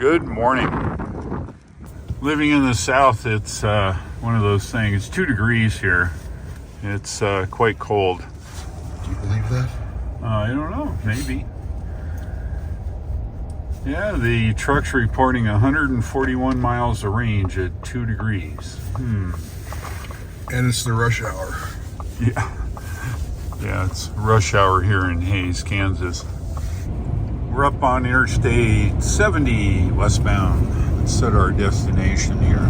Good morning. Living in the South, it's one of those things. It's 2 degrees here. It's quite cold. Do you believe that? I don't know, maybe. Yeah, the truck's reporting 141 miles of range at 2 degrees. And it's the rush hour. Yeah, it's rush hour here in Hays, Kansas. We're up on Interstate 70 westbound. Let's set our destination here.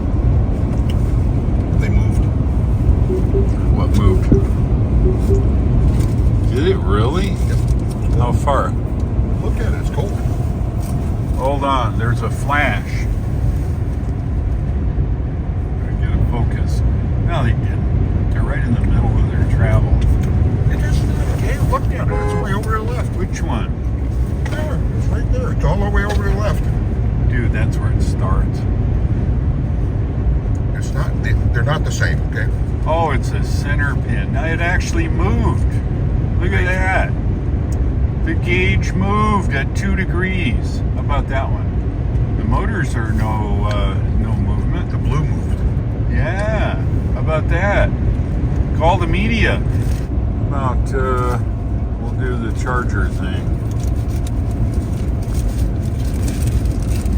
They moved. What moved? Did it really? Yep. How far? Look at it, it's cold. Hold on, there's a flash. Gotta get a focus. No, they didn't. They're right in the middle of their travel. It isn't. Okay, look at it. It's way over to the left. Which one? There. It's right there. It's all the way over to the left. Dude, that's where it starts. It's not. They're not the same. Okay. Oh, it's a center pin. Now it actually moved. Look at that. The gauge moved at 2 degrees. How about that one? The motors are no movement. The blue moved. Yeah. How about that? Call the media. We'll do the charger thing.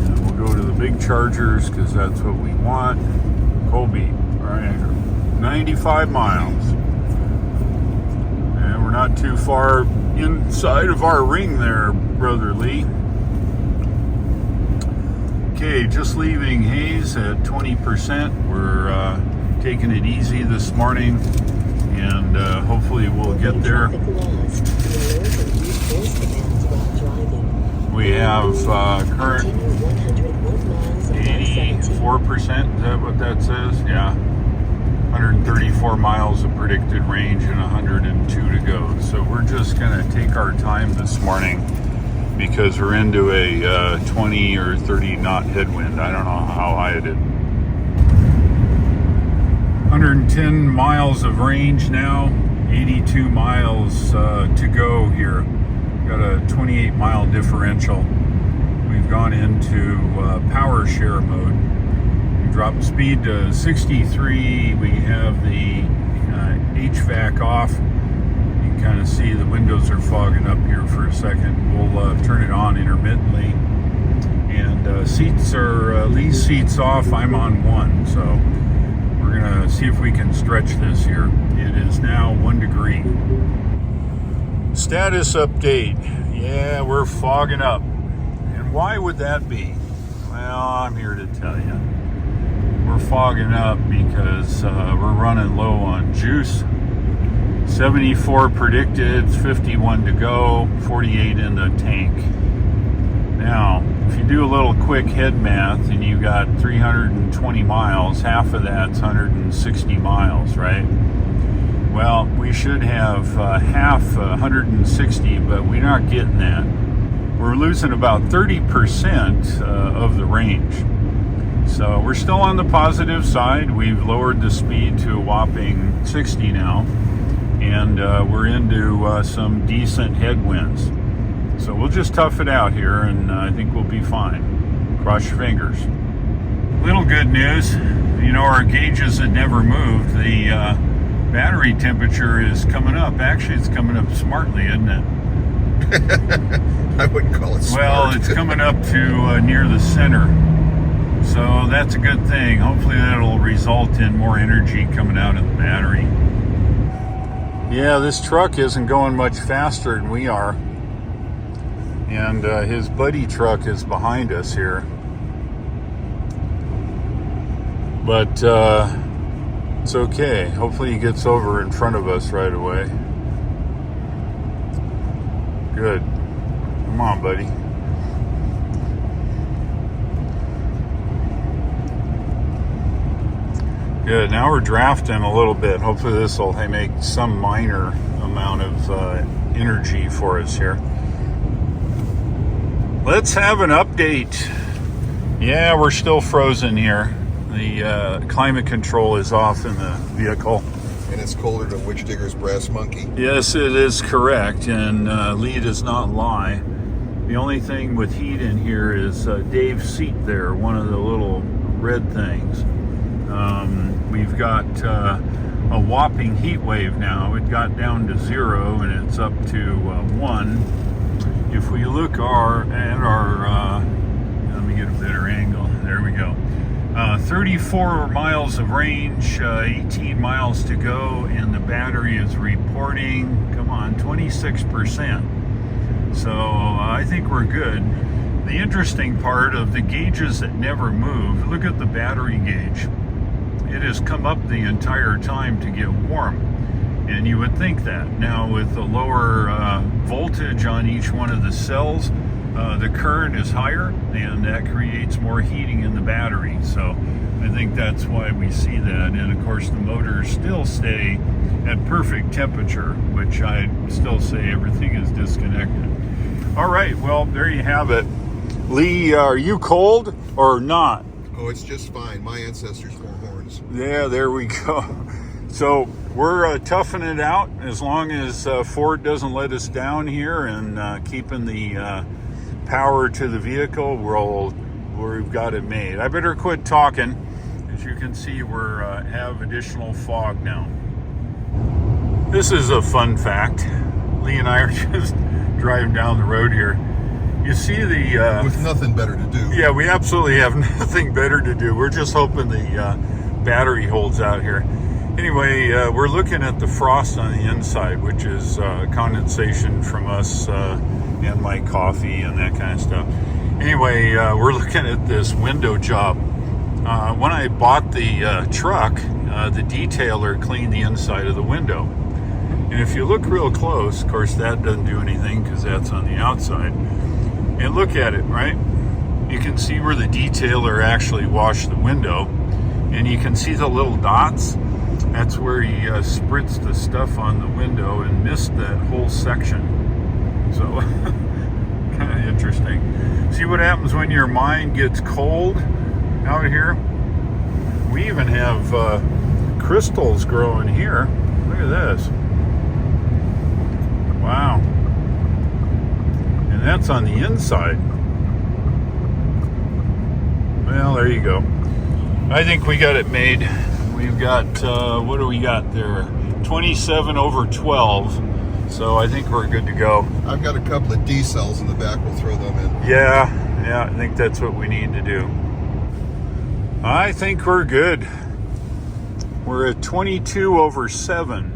And we'll go to the big chargers because that's what we want. Colby, right here. 95 miles. And we're not too far inside of our ring there, Brother Lee. Okay, just leaving Hays at 20%. We're taking it easy this morning, and hopefully we'll get there. We have current 84%. Is that what that says? Yeah. 134 miles of predicted range and 102 to go. So we're just going to take our time this morning because we're into a 20 or 30 knot headwind. I don't know how high it is. 110 miles of range now, 82 miles to go here. Got a 28 mile differential. We've gone into power share mode. Drop speed to 63. We have the HVAC off. You can kind of see the windows are fogging up here for a second. We'll turn it on intermittently. And seats are, Lee's seats off. I'm on one. So we're going to see if we can stretch this here. It is now 1 degree. Status update. Yeah, we're fogging up. And why would that be? Well, I'm here to tell you. We're fogging up because we're running low on juice. 74 predicted, 51 to go, 48 in the tank. Now, if you do a little quick head math and you got 320 miles, half of that's 160 miles, right? Well, we should have half 160, but we're not getting that. We're losing about 30% of the range. So we're still on the positive side. We've lowered the speed to a whopping 60 now, and we're into some decent headwinds. So we'll just tough it out here, and I think we'll be fine. Cross your fingers. Little good news, you know, our gauges had never moved. The battery temperature is coming up. Actually, it's coming up smartly, isn't it? I wouldn't call it smart. Well, it's coming up to near the center. So that's a good thing. Hopefully that'll result in more energy coming out of the battery. Yeah, this truck isn't going much faster than we are. And his buddy truck is behind us here. But it's okay. Hopefully he gets over in front of us right away. Good. Come on, buddy. Good. Now we're drafting a little bit. Hopefully this will make some minor amount of energy for us here. Let's have an update. Yeah, we're still frozen here. The climate control is off in the vehicle. And it's colder than Witch Digger's brass monkey. Yes, it is correct. And Lee does not lie. The only thing with heat in here is Dave's seat there, one of the little red things. We've got a whopping heat wave now. It got down to 0 and it's up to 1. If we look at our, let me get a better angle. There we go. 34 miles of range, 18 miles to go, and the battery is reporting, come on, 26%. So I think we're good. The interesting part of the gauges that never move, look at the battery gauge. It has come up the entire time to get warm. And you would think that. Now with the lower voltage on each one of the cells, the current is higher, and that creates more heating in the battery. So I think that's why we see that. And of course the motors still stay at perfect temperature, which I still say everything is disconnected. All right, well, there you have it. Lee, are you cold or not? Oh, it's just fine. My ancestors wore horns. Yeah, there we go. So we're toughing it out as long as Ford doesn't let us down here, and keeping the power to the vehicle, we've got it made. I better quit talking. As you can see, we have additional fog now. This is a fun fact. Lee and I are just driving down the road here. You see the... with nothing better to do. Yeah, we absolutely have nothing better to do. We're just hoping the battery holds out here. Anyway, we're looking at the frost on the inside, which is condensation from us and my coffee and that kind of stuff. Anyway, we're looking at this window job. When I bought the truck, the detailer cleaned the inside of the window. And if you look real close, of course that doesn't do anything because that's on the outside. And look at it, right? You can see where the detailer actually washed the window. And you can see the little dots. That's where he spritzed the stuff on the window and missed that whole section. So, kind of interesting. See what happens when your mind gets cold out here? We even have crystals growing here. Look at this. Wow. And that's on the inside. Well, there you go. I think we got it made. We've got, what do we got there? 27 over 12. So I think we're good to go. I've got a couple of D cells in the back. We'll throw them in. Yeah, I think that's what we need to do. I think we're good. We're at 22 over 7.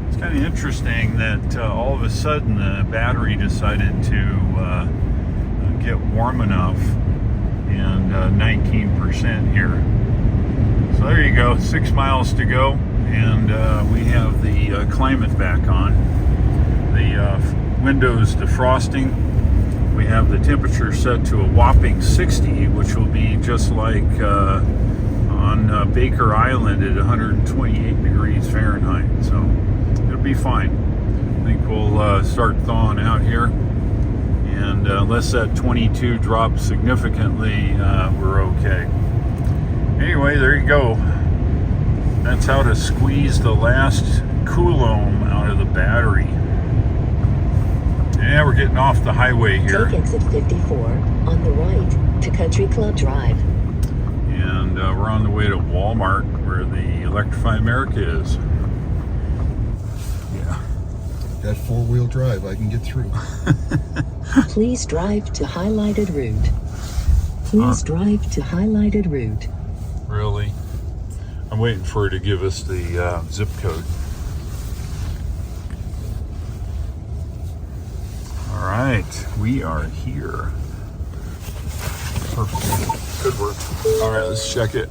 It's kind of interesting that all of a sudden the battery decided to get warm enough, and 19% here. So there you go, 6 miles to go, and we have the climate back on. The windows defrosting. We have the temperature set to a whopping 60, which will be just like on Baker Island at 128 degrees Fahrenheit. So it'll be fine. I think we'll start thawing out here. And unless that 22 drops significantly, we're okay. Anyway, there you go. That's how to squeeze the last coulomb out of the battery. Yeah, we're getting off the highway here. Take exit 54 on the right to Country Club Drive. And we're on the way to Walmart, where the Electrify America is. Yeah. That four-wheel drive, I can get through. Please drive to highlighted route. Please drive to highlighted route. Really? I'm waiting for her to give us the zip code. All right, we are here. Perfect. Good work. All right, let's check it.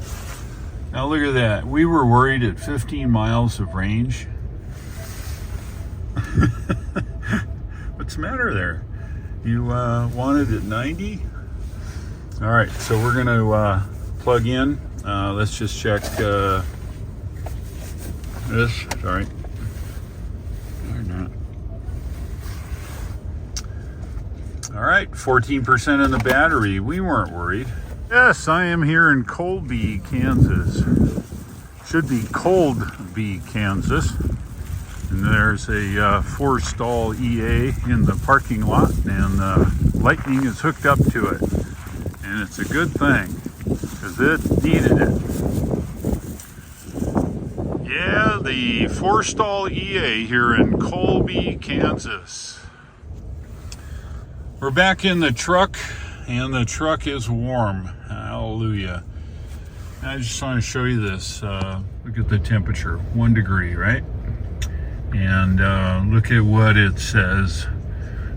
Now look at that. We were worried at 15 miles of range. What's the matter there? You wanted at 90? All right, so we're gonna plug in. Let's just check this. Sorry. Or not. All right, 14% in the battery. We weren't worried. Yes, I am here in Colby, Kansas. Should be Coldby, Kansas. And there's a four-stall EA in the parking lot, and lightning is hooked up to it. And it's a good thing, because it needed it. Yeah, the four-stall EA here in Colby, Kansas. We're back in the truck, and the truck is warm. Hallelujah. I just want to show you this. Look at the temperature, 1 degree, right? And look at what it says.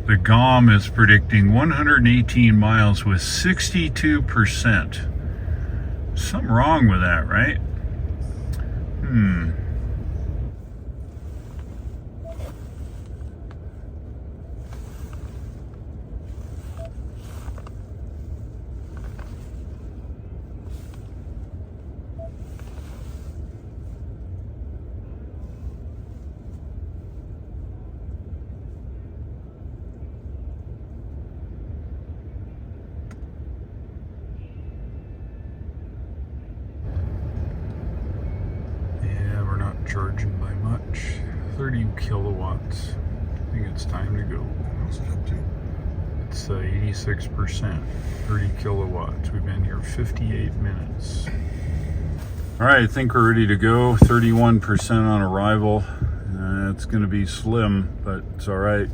The GOM is predicting 118 miles with 62%. Something wrong with that, right? Charging by much. 30 kilowatts. I think it's time to go. What's it up to? It's 86%. 30 kilowatts. We've been here 58 minutes. All right, I think we're ready to go. 31% on arrival. It's going to be slim, but it's all right.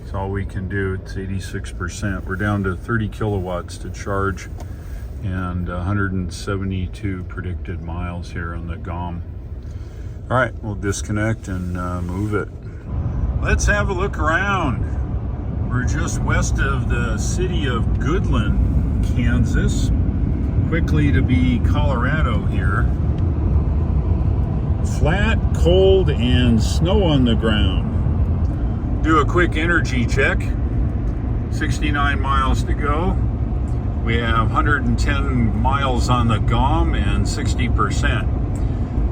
It's all we can do. It's 86%. We're down to 30 kilowatts to charge, and 172 predicted miles here on the GOM. All right, we'll disconnect and move it. Let's have a look around. We're just west of the city of Goodland, Kansas. Quickly to be Colorado here. Flat, cold, and snow on the ground. Do a quick energy check. 69 miles to go. We have 110 miles on the GOM and 60%.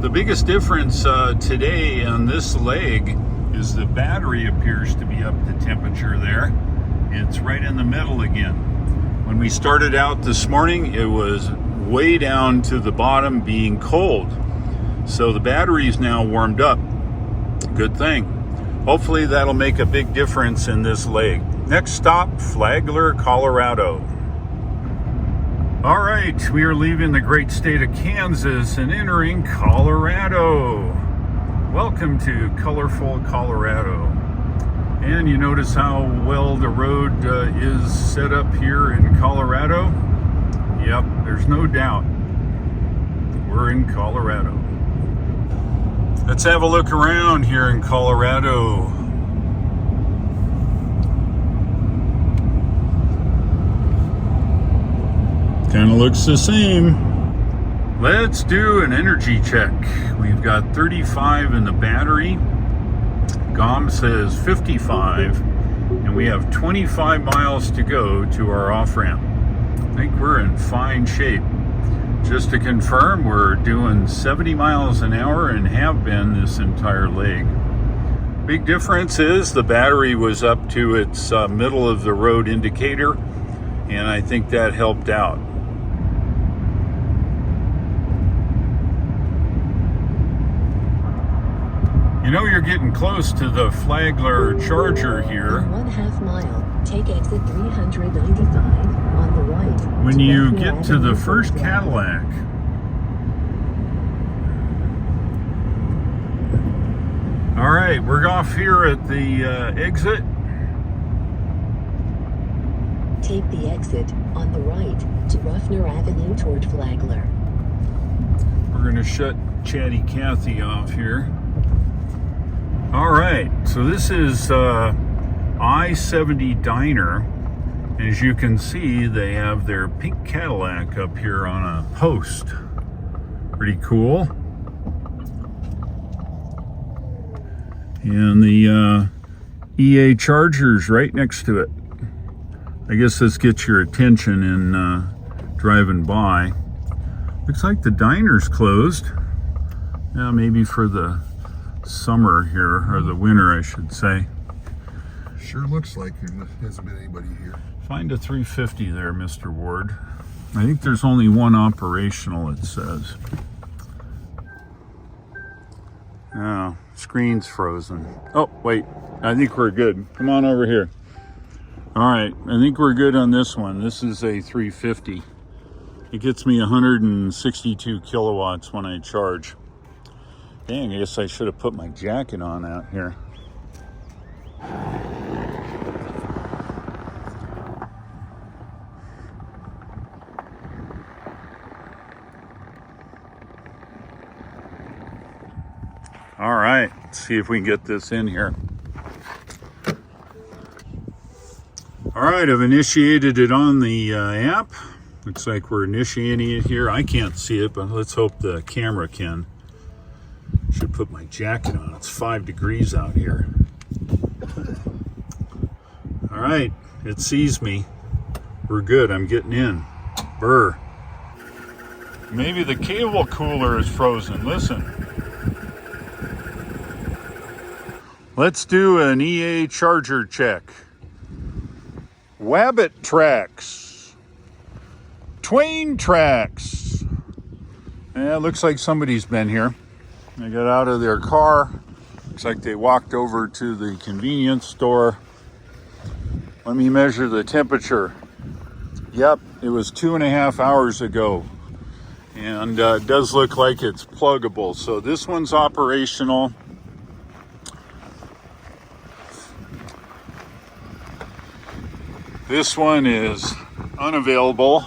The biggest difference today on this leg is the battery appears to be up to temperature there. It's right in the middle again. When we started out this morning, it was way down to the bottom being cold. So the battery is now warmed up. Good thing. Hopefully that'll make a big difference in this leg. Next stop, Flagler, Colorado. All right, we are leaving the great state of Kansas and entering Colorado. Welcome to colorful Colorado. And you notice how well the road is set up here in Colorado? Yep, there's no doubt. We're in Colorado. Let's have a look around here in Colorado. Kind of looks the same. Let's do an energy check. We've got 35 in the battery. GOM says 55, and we have 25 miles to go to our off-ramp. I think we're in fine shape. Just to confirm, we're doing 70 miles an hour and have been this entire leg. Big difference is the battery was up to its middle of the road indicator, and I think that helped out. You know you're getting close to the Flagler charger here. In 1/2 mile, take exit 395 on the right. When you get to the first Cadillac. All right, we're off here at the exit. Take the exit on the right to Ruffner Avenue toward Flagler. We're going to shut Chatty Cathy off here. All right, so this is I-70 Diner. As you can see, they have their pink Cadillac up here on a post. Pretty cool. And the EA charger's right next to it. I guess this gets your attention in driving by. Looks like the diner's closed. Yeah, maybe for the summer here, or the winter, I should say. Sure looks like there hasn't been anybody here. Find a 350 there, Mr. Ward. I think there's only one operational, it says. No, screen's frozen. Oh, wait. I think we're good. Come on over here. All right, I think we're good on this one. This is a 350. It gets me 162 kilowatts when I charge. Dang, I guess I should have put my jacket on out here. All right, let's see if we can get this in here. All right, I've initiated it on the app. Looks like we're initiating it here. I can't see it, but let's hope the camera can. Should put my jacket on. It's 5 degrees out here. All right, it sees me. We're good. I'm getting in. Brr. Maybe the cable cooler is frozen. Listen. Let's do an EA charger check. Wabbit tracks. Twain tracks. Yeah, it looks like somebody's been here. They got out of their car. Looks like they walked over to the convenience store. Let me measure the temperature. Yep, it was 2.5 hours ago. And it does look like it's pluggable. So this one's operational. This one is unavailable.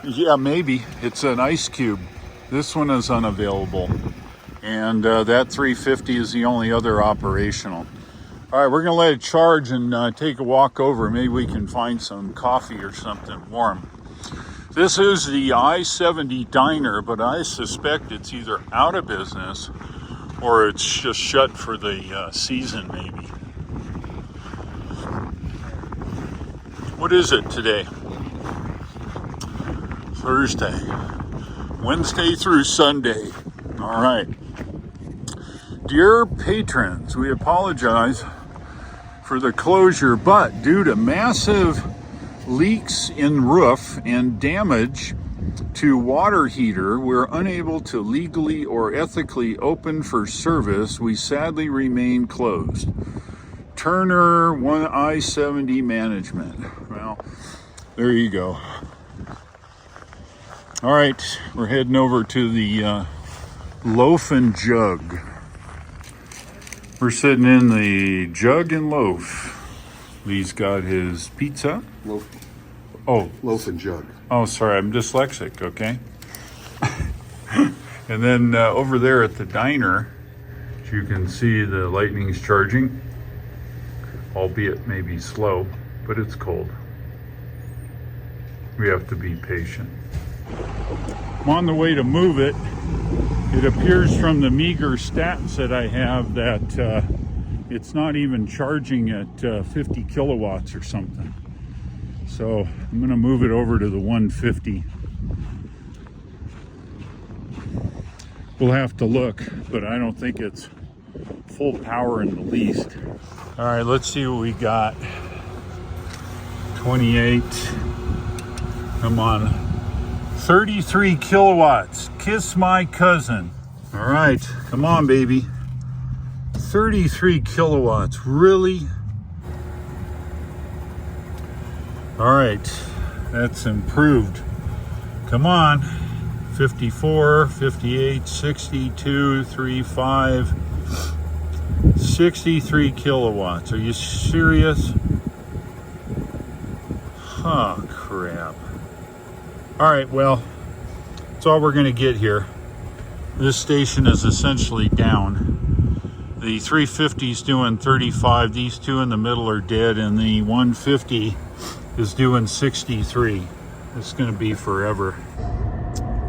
Yeah, maybe. It's an ice cube. This one is unavailable. And that 350 is the only other operational. All right, we're going to let it charge and take a walk over. Maybe we can find some coffee or something warm. This is the I-70 diner, but I suspect it's either out of business or it's just shut for the season, maybe. What is it today? Thursday. Wednesday through Sunday. All right. Dear patrons, we apologize for the closure, but due to massive leaks in roof and damage to water heater, we're unable to legally or ethically open for service. We sadly remain closed. Turner 1I-70 Management. Well, there you go. All right, we're heading over to the Loaf and Jug. We're sitting in the Jug and Loaf. Lee's got his pizza. Loaf. Oh. Loaf and Jug. Oh, sorry, I'm dyslexic, okay? And then over there at the diner, you can see the lightning's charging. Albeit maybe slow, but it's cold. We have to be patient. I'm on the way to move it. It appears from the meager stats that I have that it's not even charging at 50 kilowatts or something. So I'm gonna move it over to the 150. We'll have to look, but I don't think it's full power in the least. All right, let's see what we got. 28. Come on. 33 kilowatts. Kiss my cousin. All right, come on, baby. 33 kilowatts. Really? All right, that's improved. Come on. 54, 58, 62, 35. 63 kilowatts. Are you serious? Oh, crap. All right, well, that's all we're going to get here. This station is essentially down. The 350 is doing 35. These two in the middle are dead, and the 150 is doing 63. It's going to be forever.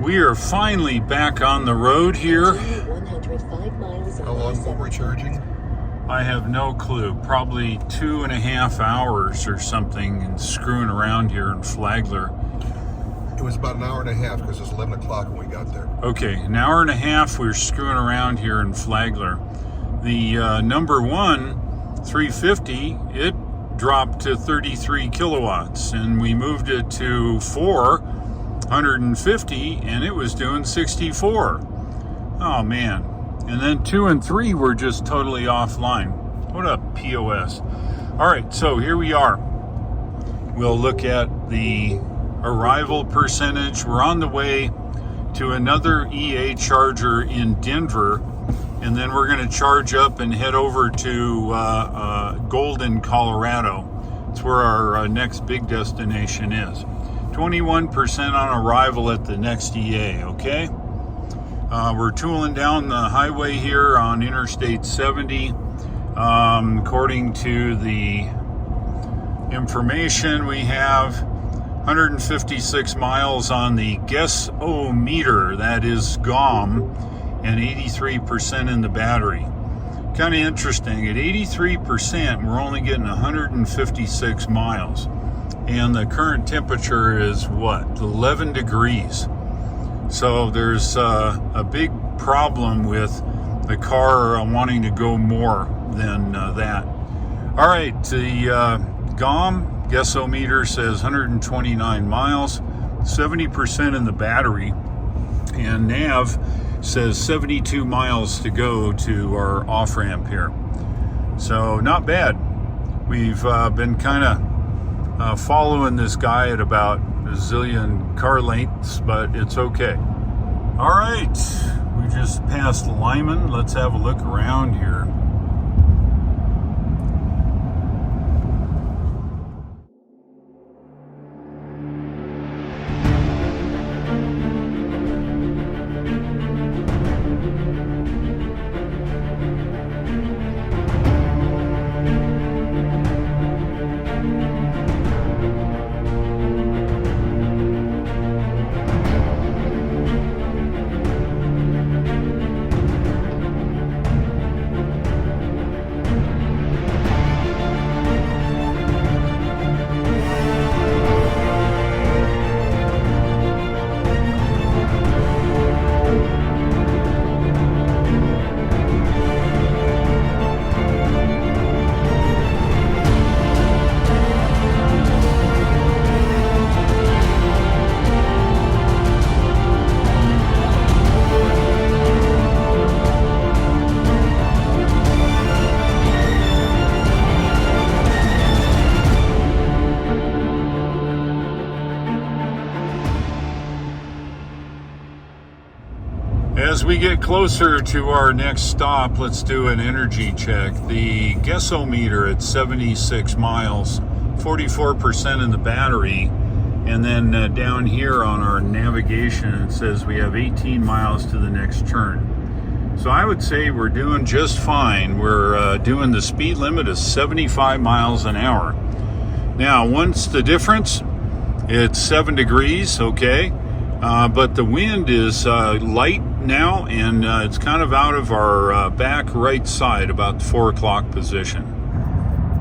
We are finally back on the road here. 105 miles How long were we charging? I have no clue. Probably 2.5 hours or something, and screwing around here in Flagler. It was about an hour and a half because it was 11 o'clock when we got there. Okay, an hour and a half we were screwing around here in Flagler. The number one 350, it dropped to 33 kilowatts, and we moved it to 4 150 and it was doing 64. Oh man. And then 2 and 3 were just totally offline. What a POS. All right, so here we are. We'll look at the arrival percentage. We're on the way to another EA charger in Denver, and then we're going to charge up and head over to Golden, Colorado. It's where our next big destination is. 21% on arrival at the next EA, okay? We're tooling down the highway here on Interstate 70. According to the information we have, 156 miles on the guess-o-meter, that is GOM, and 83% in the battery. Kind of interesting. At 83%, we're only getting 156 miles. And the current temperature is what? 11 degrees. So there's a big problem with the car wanting to go more than that. All right, the GOM guessometer says 129 miles, 70% in the battery, and nav says 72 miles to go to our off-ramp here. So not bad. We've been kind of following this guy at about a zillion car lengths, but it's okay. All right, we just passed Lyman. Let's have a look around here. As we get closer to our next stop, let's do an energy check. The guessometer at 76 miles, 44% in the battery, and then down here on our navigation it says we have 18 miles to the next turn. So I would say we're doing just fine. We're doing the speed limit of 75 miles an hour. Now, what's the difference? It's 7 degrees, okay, but the wind is light now, and it's kind of out of our back right side, about the 4 o'clock position.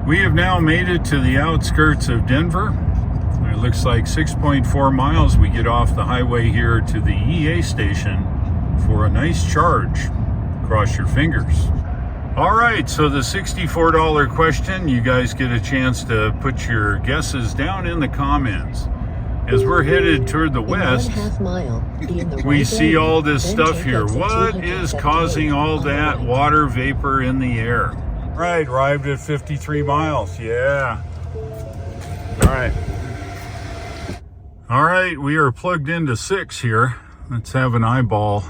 We have now made it to the outskirts of Denver. It looks like 6.4 miles. We get off the highway here to the EA station for a nice charge. Cross your fingers. All right, so the $64 question, you guys get a chance to put your guesses down in the comments. As we're headed toward the west, we see all this stuff here. What is causing all that water vapor in the air? Right, arrived at 53 miles. Yeah. All right, we are plugged into 6 here. Let's have an eyeball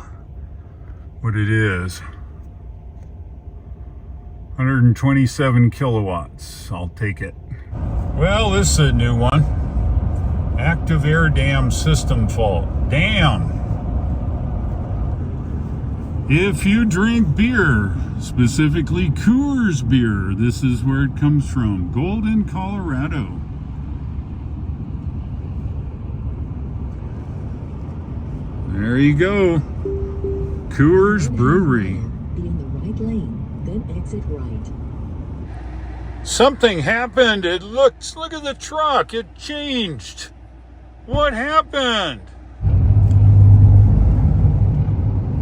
what it is. 127 kilowatts. I'll take it. Well, this is a new one. Active air dam system fault. Damn. If you drink beer, specifically Coors beer, this is where it comes from. Golden, Colorado. There you go. Coors Brewery. Be in the right lane, then exit right. Something happened. Look at the truck. It changed. What happened?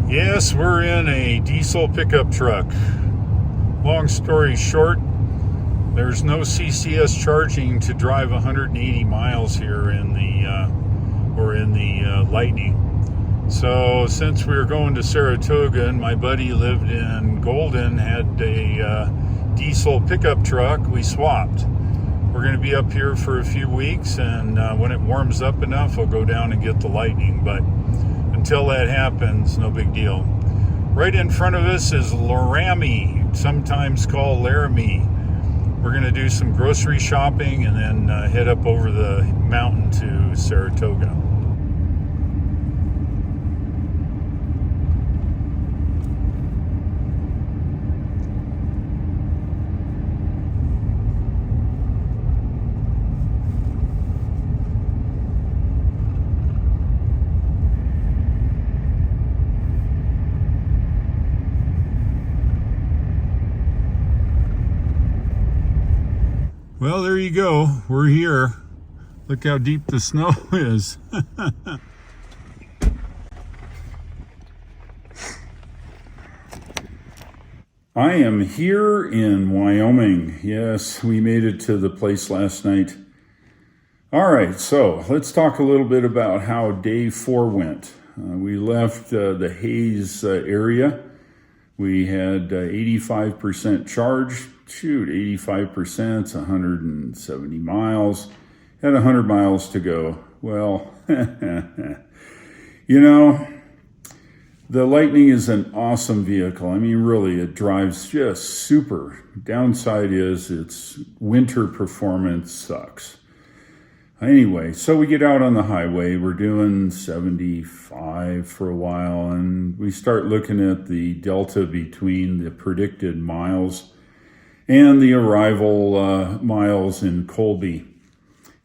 Yes, we're in a diesel pickup truck. Long story short, there's no CCS charging to drive 180 miles here in the lightning. So since we were going to Saratoga and my buddy lived in Golden, had a diesel pickup truck, we swapped. We're going to be up here for a few weeks, and when it warms up enough, we'll go down and get the lightning. But until that happens, no big deal. Right in front of us is Laramie, sometimes called Laramie. We're going to do some grocery shopping and then head up over the mountain to Saratoga. Well, there you go. We're here. Look how deep the snow is. I am here in Wyoming. Yes, we made it to the place last night. All right, so let's talk a little bit about how day 4 went. We left the Hayes area. We had 85% charge. Shoot, 85%, it's 170 miles. Had 100 miles to go. Well, you know, the Lightning is an awesome vehicle. I mean, really, it drives just super. Downside is its winter performance sucks. Anyway, so we get out on the highway. We're doing 75 for a while, and we start looking at the delta between the predicted miles and the arrival miles in Colby.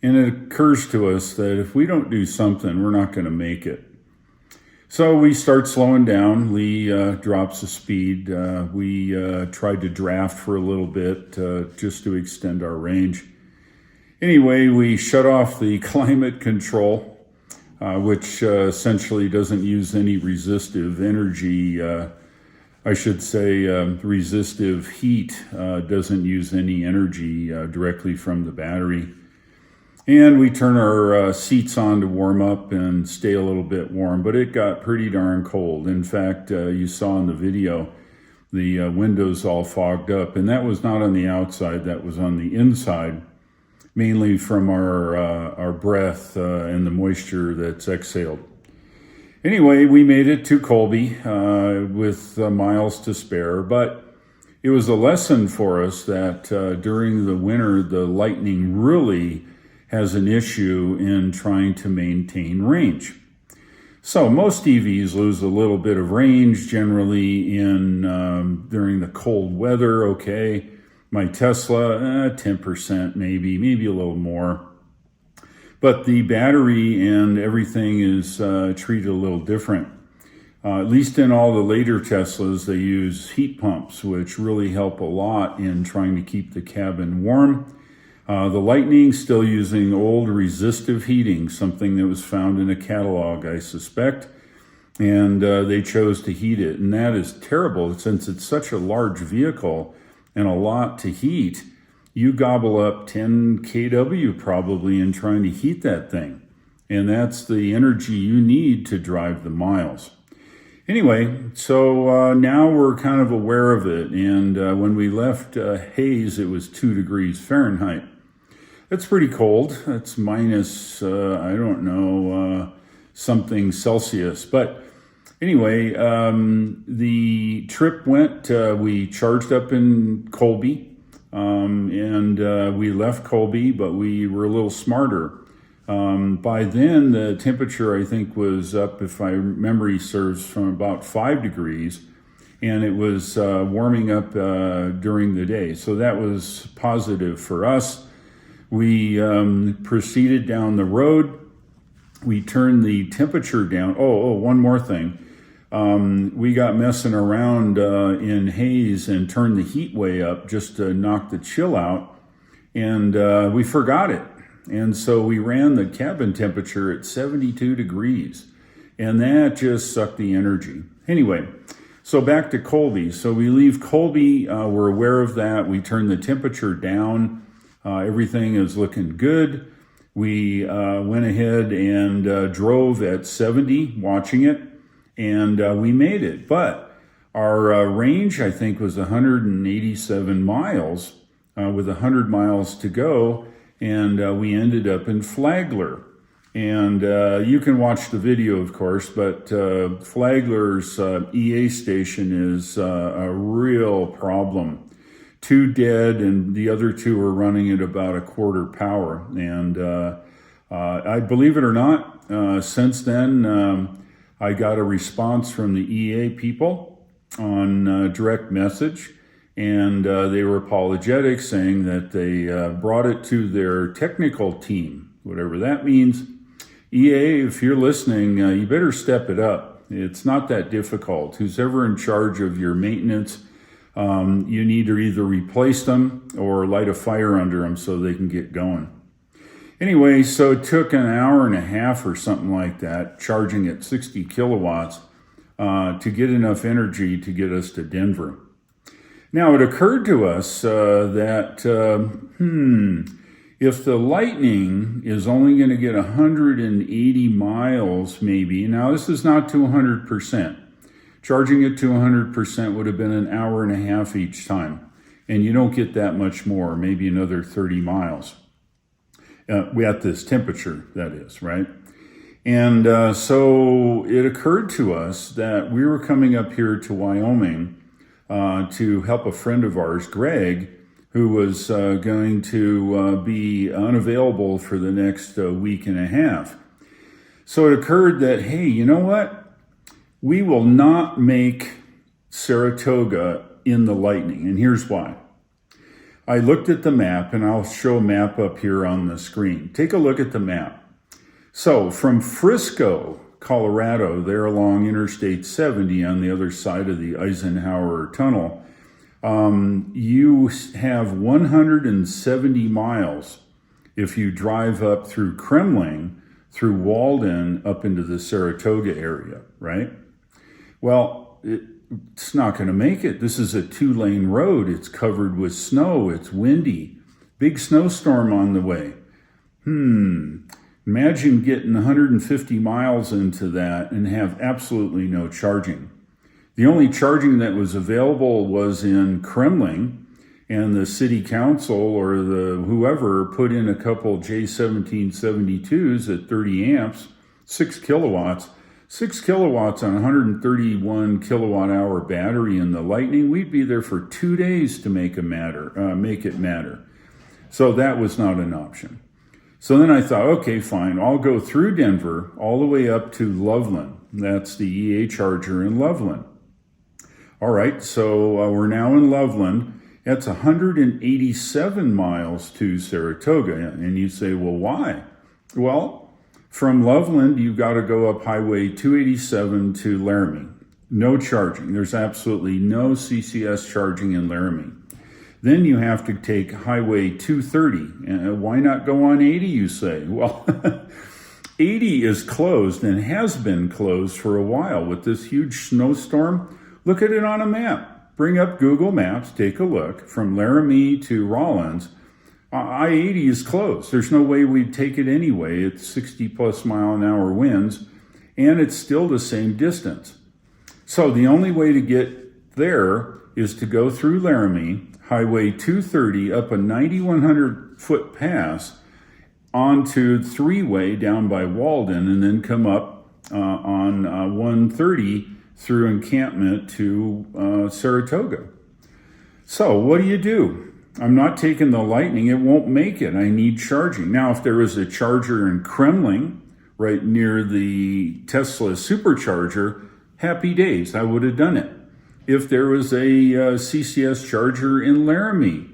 And it occurs to us that if we don't do something, we're not going to make it. So we start slowing down. Lee drops the speed. We tried to draft for a little bit just to extend our range. Anyway, we shut off the climate control, which essentially doesn't use any resistive energy. I should say resistive heat, doesn't use any energy directly from the battery. And we turn our seats on to warm up and stay a little bit warm, but it got pretty darn cold. In fact, you saw in the video, the windows all fogged up, and that was not on the outside, that was on the inside, mainly from our breath and the moisture that's exhaled. Anyway, we made it to Colby with miles to spare, but it was a lesson for us that during the winter, the Lightning really has an issue in trying to maintain range. So most EVs lose a little bit of range generally in during the cold weather, okay. My Tesla, 10% maybe a little more. But the battery and everything is treated a little different. At least in all the later Teslas, they use heat pumps, which really help a lot in trying to keep the cabin warm. The Lightning still using old resistive heating, something that was found in a catalog, I suspect. And they chose to heat it. And that is terrible since it's such a large vehicle and a lot to heat. You gobble up 10 kW probably in trying to heat that thing. And that's the energy you need to drive the miles. Anyway, so now we're kind of aware of it. And when we left Hayes, it was 2 degrees Fahrenheit. That's pretty cold. That's minus, something Celsius. But anyway, the trip went, we charged up in Colby. And we left Colby, but we were a little smarter. By then, the temperature, I think, was up, if my memory serves, from about 5 degrees, and it was warming up during the day. So that was positive for us. We proceeded down the road. We turned the temperature down. One more thing. We got messing around in Hayes and turned the heat way up just to knock the chill out, and we forgot it. And so we ran the cabin temperature at 72 degrees, and that just sucked the energy. Anyway, so back to Colby. So we leave Colby, we're aware of that. We turn the temperature down. Everything is looking good. we went ahead and drove at 70 watching it, and we made it. But our range, I think, was 187 miles with 100 miles to go, and we ended up in Flagler. And you can watch the video, of course, but Flagler's EA station is a real problem. 2 dead, and the other 2 are running at about a quarter power. And I believe it or not, since then, I got a response from the EA people on direct message, and they were apologetic, saying that they brought it to their technical team, whatever that means. EA, if you're listening, you better step it up. It's not that difficult. Who's ever in charge of your maintenance, you need to either replace them or light a fire under them so they can get going. Anyway, so it took an hour and a half or something like that, charging at 60 kilowatts, to get enough energy to get us to Denver. Now, it occurred to us that, if the Lightning is only going to get 180 miles, maybe, now this is not to 100%. Charging it to 100% would have been an hour and a half each time. And you don't get that much more, maybe another 30 miles. At this temperature, that is, right? And so it occurred to us that we were coming up here to Wyoming to help a friend of ours, Greg, who was going to be unavailable for the next week and a half. So it occurred that, hey, you know what? We will not make Saratoga in the Lightning, and here's why. I looked at the map, and I'll show a map up here on the screen. Take a look at the map. So from Frisco, Colorado, there along Interstate 70 on the other side of the Eisenhower Tunnel, you have 170 miles if you drive up through Kremling, through Walden, up into the Saratoga area, right? Well, it's not going to make it. This is a 2-lane road. It's covered with snow. It's windy. Big snowstorm on the way. Imagine getting 150 miles into that and have absolutely no charging. The only charging that was available was in Kremling, and the city council or the whoever put in a couple J1772s at 30 amps, 6 kilowatts. 6 kilowatts on a 131 kilowatt hour battery in the Lightning, we'd be there for 2 days to make it matter. So that was not an option. So then I thought, okay, fine, I'll go through Denver all the way up to Loveland. That's the EA charger in Loveland. All right, so we're now in Loveland. That's 187 miles to Saratoga. And you say, well, why? Well, from Loveland, you've got to go up Highway 287 to Laramie. No charging. There's absolutely no CCS charging in Laramie. Then you have to take Highway 230. Why not go on 80, you say? Well, 80 is closed and has been closed for a while with this huge snowstorm. Look at it on a map. Bring up Google Maps, take a look. From Laramie to Rollins, I-80 is closed. There's no way we'd take it anyway. It's 60 plus mile an hour winds, and it's still the same distance. So the only way to get there is to go through Laramie, Highway 230, up a 9,100 foot pass onto 3-way down by Walden, and then come up on 130 through encampment to Saratoga. So what do? I'm not taking the Lightning. It won't make it. I need charging. Now, if there was a charger in Kremling, right near the Tesla supercharger, happy days. I would have done it. If there was a CCS charger in Laramie,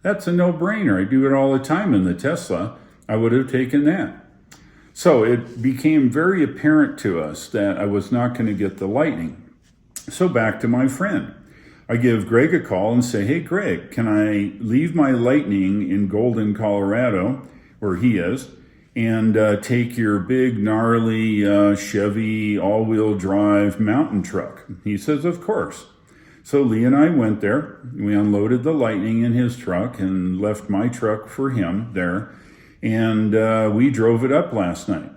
that's a no-brainer. I do it all the time in the Tesla. I would have taken that. So it became very apparent to us that I was not going to get the Lightning. So back to my friend. I give Greg a call and say, hey, Greg, can I leave my Lightning in Golden, Colorado, where he is, and take your big, gnarly Chevy all-wheel drive mountain truck? He says, of course. So Lee and I went there. We unloaded the Lightning in his truck and left my truck for him there. and we drove it up last night.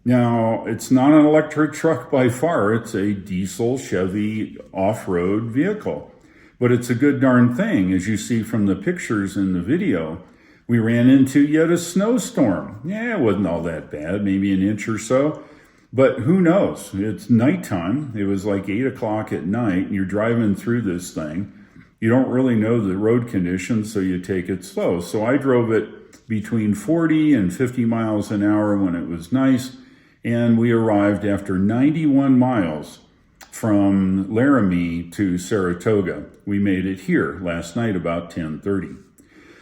Now, it's not an electric truck by far. It's a diesel Chevy off-road vehicle. But it's a good darn thing. As you see from the pictures in the video, we ran into yet a snowstorm. Yeah, it wasn't all that bad, maybe an inch or so. But who knows? It's nighttime. It was like 8 o'clock at night, and you're driving through this thing. You don't really know the road conditions, so you take it slow. So I drove it between 40 and 50 miles an hour when it was nice. And we arrived after 91 miles from Laramie to Saratoga. We made it here last night about 10:30.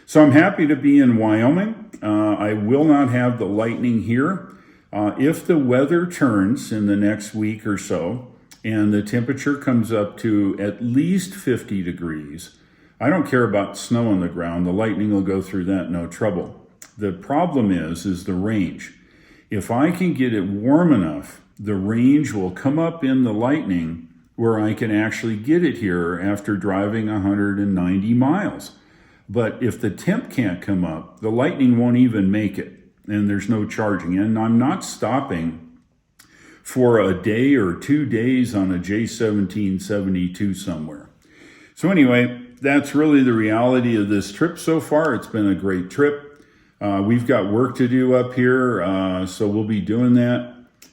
So I'm happy to be in Wyoming. I will not have the lightning here. If the weather turns in the next week or so and the temperature comes up to at least 50 degrees, I don't care about snow on the ground. The lightning will go through that no trouble. The problem is the range. If I can get it warm enough, the range will come up in the lightning where I can actually get it here after driving 190 miles. But if the temp can't come up, the lightning won't even make it, and there's no charging. And I'm not stopping for a day or 2 days on a J1772 somewhere. So anyway, that's really the reality of this trip so far. It's been a great trip. We've got work to do up here, so we'll be doing that.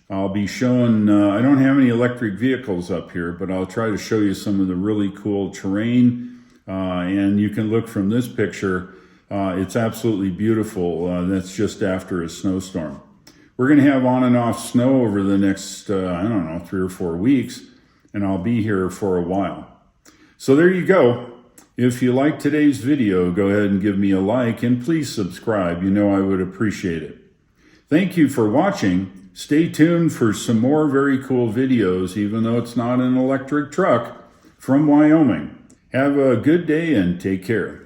I'll be showing, I don't have any electric vehicles up here, but I'll try to show you some of the really cool terrain. And you can look from this picture. It's absolutely beautiful. That's just after a snowstorm. We're going to have on and off snow over the next, 3 or 4 weeks, and I'll be here for a while. So there you go. If you like today's video, go ahead and give me a like, and please subscribe. You know I would appreciate it. Thank you for watching. Stay tuned for some more very cool videos, even though it's not an electric truck, from Wyoming. Have a good day and take care.